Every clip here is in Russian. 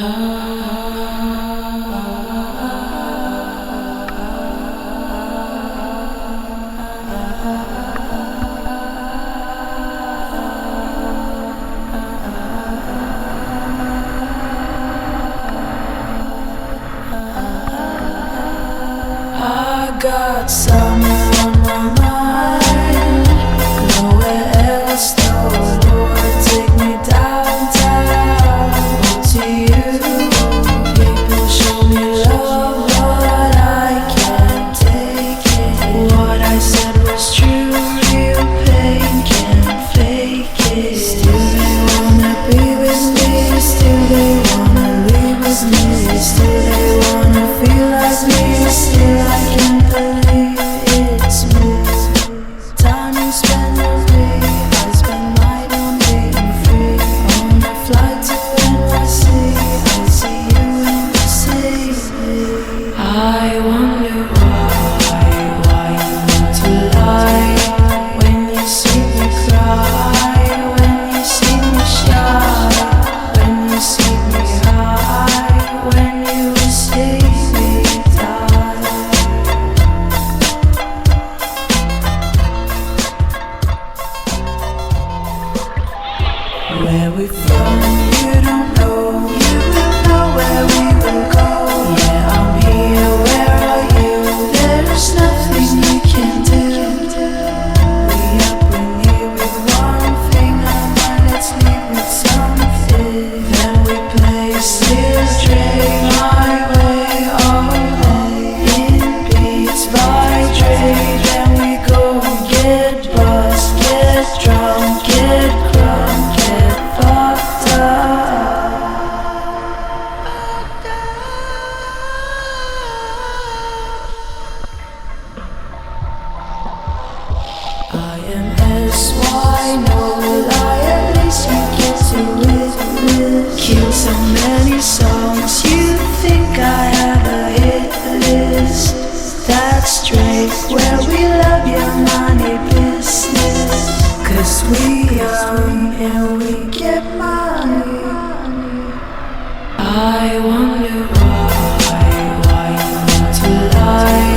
I got summer on my mind, nowhere else, no Lord, take me downtown to you. People show me love, but I can't take it. What I said was true, real pain, can't fake it. Still they wanna be with me, still they wanna leave with me, still they wanna feel like me, still I can't believe it's me. Time you spend with me, I spend mine on being free. On a flight to NYC, I see you in the city. I wonder why you need to lie. When you see me cry, when you see me shy, when you see me high, when you see me die. Where we from, you don't know. You will know where we will go. Yeah, I'm here, where are you? There's nothing you can do. We up in here with one thing on mind, let's leave with something. Then we play still straight my way all day. In beats by Dre, then we go get buzzed, get drunk, get crunk, get fucked up. I am SY, no lie, at least you get to witness. Kill so many songs, you think I have a hit list. That's straight, where we love your money business. Cause we young and we get money. I wonder why you need to lie.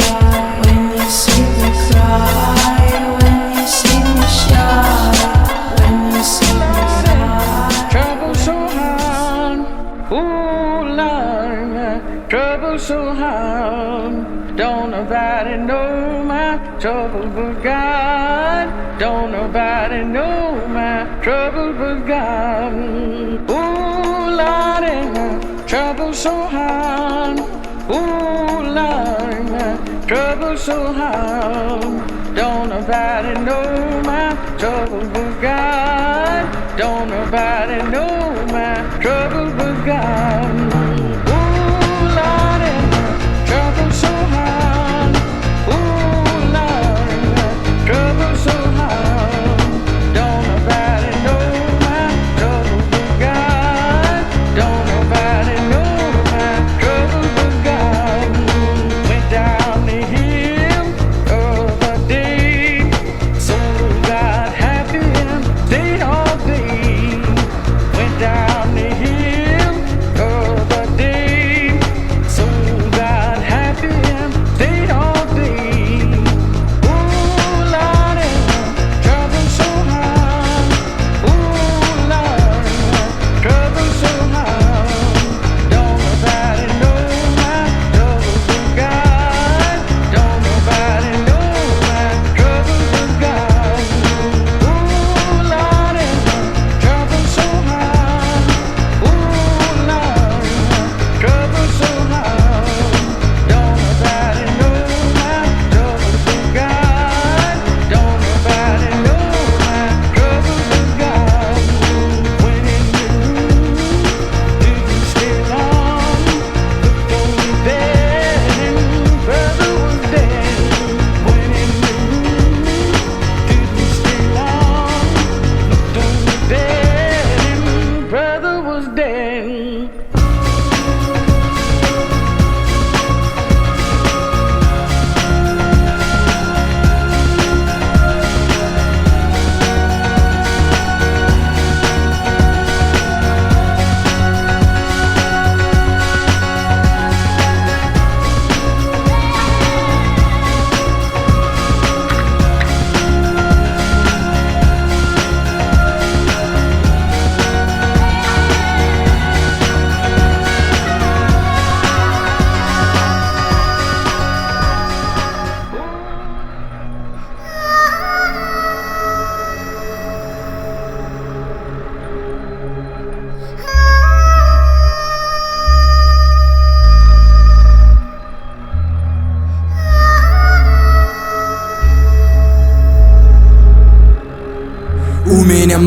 When you see me cry, when you see me shy, when you see me high. Trouble so hard, ooh Lord, trouble so hard. Don't nobody know my trouble but God. Don't nobody know my trouble but God. Ooh Lord, trouble so hard. Ooh Lord, trouble so hard. Don't nobody know my trouble but God. Don't nobody know my trouble but God. Ooh Lordy, trouble so hard. Ooh Lord, trouble so hard. Don't nobody know my trouble but God. Don't nobody know my trouble but God. Went down the hill of a day, so got happy and stayed all day. Went down the hill of a day, so got happy and stayed all day. Ooh Lordy, trouble so hard. Ooh Lord, trouble so hard. Don't nobody know my trouble but God. Don't nobody know my trouble but God. Ooh Lordy, trouble so hard. Ooh Lord, trouble so hard. Don't nobody know my trouble but God. Don't nobody know my trouble but God. When in the room, didn't stay long. Looked only dead, and brother was dead. When in the room, didn't stay long. Looked only dead, and brother was dead.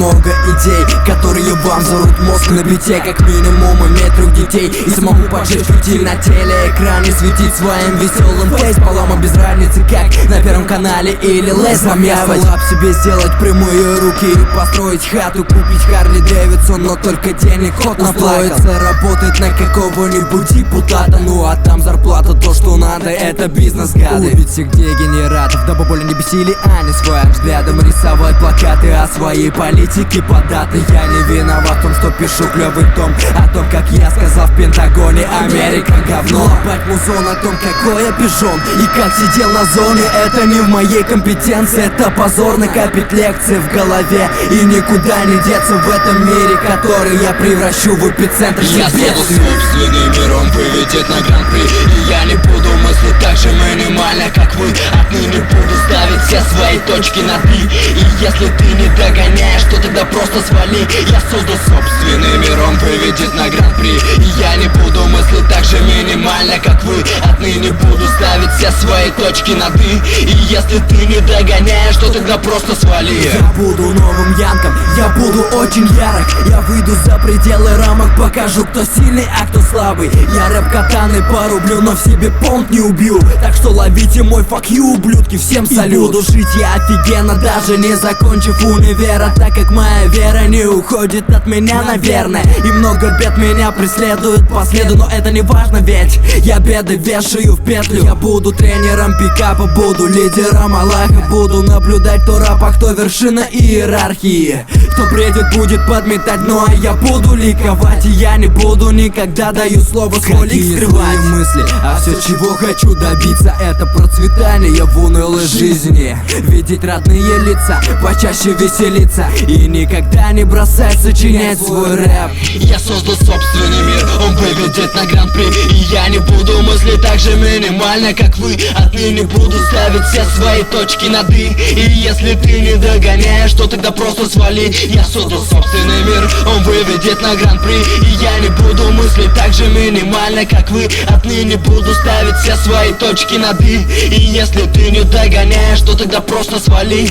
много идей, которые вам взорвут мозг на бите. Как минимум иметь 3 детей и самому поджечь фитиль на телеэкране, светить своим веселым фейсболом, без разницы как на Первом канале или лесом. Я была б себе сделать прямые руки и построить хату, купить Харли Дэвидсон, но только денег ход наплавится. Работать на какого-нибудь депутата, ну а там зарплата то, что надо, это бизнес, гады. Убить всех дегенератов, дабы более не бесили они своим взглядом рисовать плакаты о своей политике податы. Я не виноват в том, что пишу клёвый том о том, как я сказал в Пентагоне: Америка говно. Лопать музон о том, какой я пижон и как сидел на зоне. Это не в моей компетенции, это позорно копить лекции в голове и никуда не деться в этом мире, который я превращу в эпицентр. Я сяду собственный мир, он выведет на гран-при, и я не буду мыслить так же минимально, как вы. Отныне буду ставить все свои точки над «и». И если ты не догоняешь, то тогда просто свали. Я созду собственный мир, он выведет на гран-при, и я не буду мыслить так же минимально, как вы. Отныне буду ставить все свои точки над «и». И если ты не догоняешь, то тогда просто свали. Я буду новым Янком, я буду очень ярок. Я выйду за пределы рамок, покажу, кто сильный, а кто слабый. Я рэп катаной порублю, но в себе понт не убью. Так что ловите мой fuck you, ублюдки, всем салют. И буду жить я офигенно, даже не закончив универа, так как моя вера не уходит от меня, наверное. И много бед меня преследуют по следу, но это не важно, ведь я беды вешаю в петлю. Я буду тренером пикапа, буду лидером Аллаха, буду наблюдать, кто раб, а кто вершина иерархии. Кто бредит, будет подметать, ну а я буду ликовать. И я не буду никогда, даю слово, свой лик скрывать мысли, а все, чего хочу добиться, это процветание в унылой жизни. Видеть родные лица, почаще веселиться и никогда не бросать сочинять свой рэп. Я создал собственный мир, он выведет на гран-при, и я не буду мыслить так же минимально, как вы. Отныне буду ставить все свои точки над «и». И если ты не догоняешь, то тогда просто свали. Я создал собственный мир, он выведет на гран-при, и я не буду мыслить так же минимально, как вы. Отныне буду ставить все свои точки над «и». И если ты не догоняешь, то тогда просто свали.